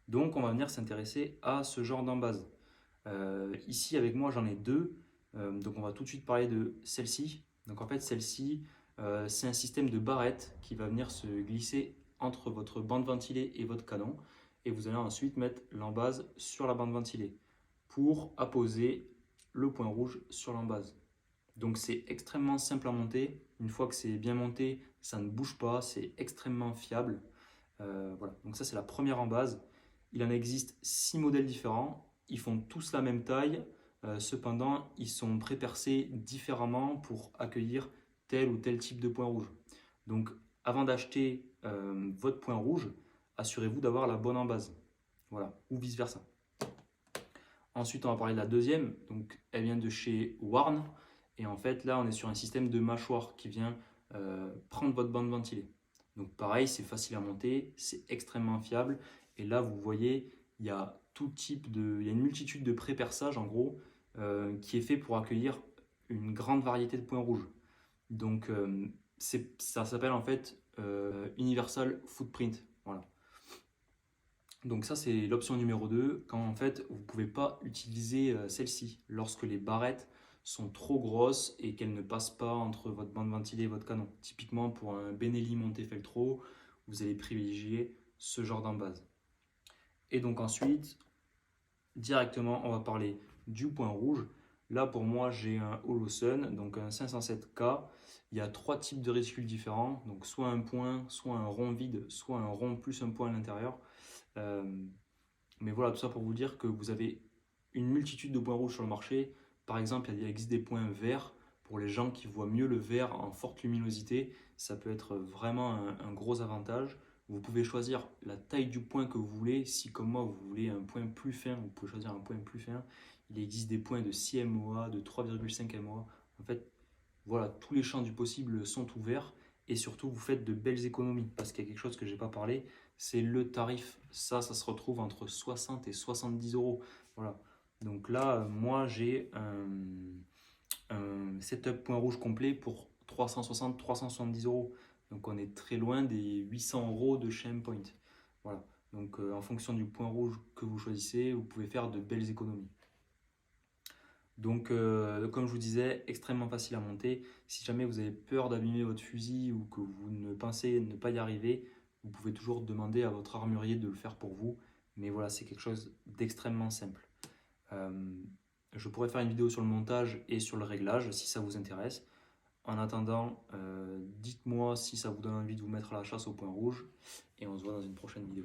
Donc on va venir s'intéresser à ce genre d'embase. Ici avec moi j'en ai deux. Donc on va tout de suite parler de celle-ci. Donc en fait celle-ci c'est un système de barrette qui va venir se glisser entre votre bande ventilée et votre canon. Et vous allez ensuite mettre l'embase sur la bande ventilée pour apposer le point rouge sur l'embase. Donc c'est extrêmement simple à monter. Une fois que c'est bien monté, ça ne bouge pas, c'est extrêmement fiable. Voilà, donc ça c'est la première embase. Il en existe 6 modèles différents. Ils font tous la même taille. Cependant, ils sont pré-percés différemment pour accueillir tel ou tel type de point rouge. Donc avant d'acheter votre point rouge, assurez-vous d'avoir la bonne embase. Voilà, ou vice versa. Ensuite, on va parler de la deuxième. Donc, elle vient de chez Warn. Et en fait, là, on est sur un système de mâchoire qui vient prendre votre bande ventilée. Donc, pareil, c'est facile à monter, c'est extrêmement fiable. Et là, vous voyez, il y a il y a une multitude de pré-perçages, en gros, qui est fait pour accueillir une grande variété de points rouges. Donc, ça s'appelle en fait Universal Footprint. Voilà. Donc ça, c'est l'option numéro 2, quand en fait, vous ne pouvez pas utiliser celle-ci lorsque les barrettes sont trop grosses et qu'elles ne passent pas entre votre bande ventilée et votre canon. Typiquement, pour un Benelli Montefeltro, vous allez privilégier ce genre d'embase. Et donc ensuite, directement, on va parler du point rouge. Là, pour moi, j'ai un Holosun, donc un 507K. Il y a 3 types de réticules différents, donc soit un point, soit un rond vide, soit un rond plus un point à l'intérieur. Euh, mais voilà, tout ça pour vous dire que vous avez une multitude de points rouges sur le marché. Par exemple, il existe des points verts pour les gens qui voient mieux le vert en forte luminosité. Ça peut être vraiment un gros avantage. Vous pouvez choisir la taille du point que vous voulez. Si comme moi, vous voulez un point plus fin, vous pouvez choisir un point plus fin. Il existe des points de 6 MOA, de 3,5 MOA. En fait, voilà, tous les champs du possible sont ouverts et surtout vous faites de belles économies parce qu'il y a quelque chose que je n'ai pas parlé, c'est le tarif. Ça se retrouve entre 60 et 70 euros. Voilà. Donc là, moi j'ai un setup point rouge complet pour 360-370 euros. Donc on est très loin des 800 euros de chez Point. Voilà. Donc en fonction du point rouge que vous choisissez, vous pouvez faire de belles économies. Donc, comme je vous disais, extrêmement facile à monter. Si jamais vous avez peur d'abîmer votre fusil ou que vous ne pensez ne pas y arriver, vous pouvez toujours demander à votre armurier de le faire pour vous. Mais voilà, c'est quelque chose d'extrêmement simple. Euh, je pourrais faire une vidéo sur le montage et sur le réglage si ça vous intéresse. En attendant, dites-moi si ça vous donne envie de vous mettre à la chasse au point rouge et on se voit dans une prochaine vidéo.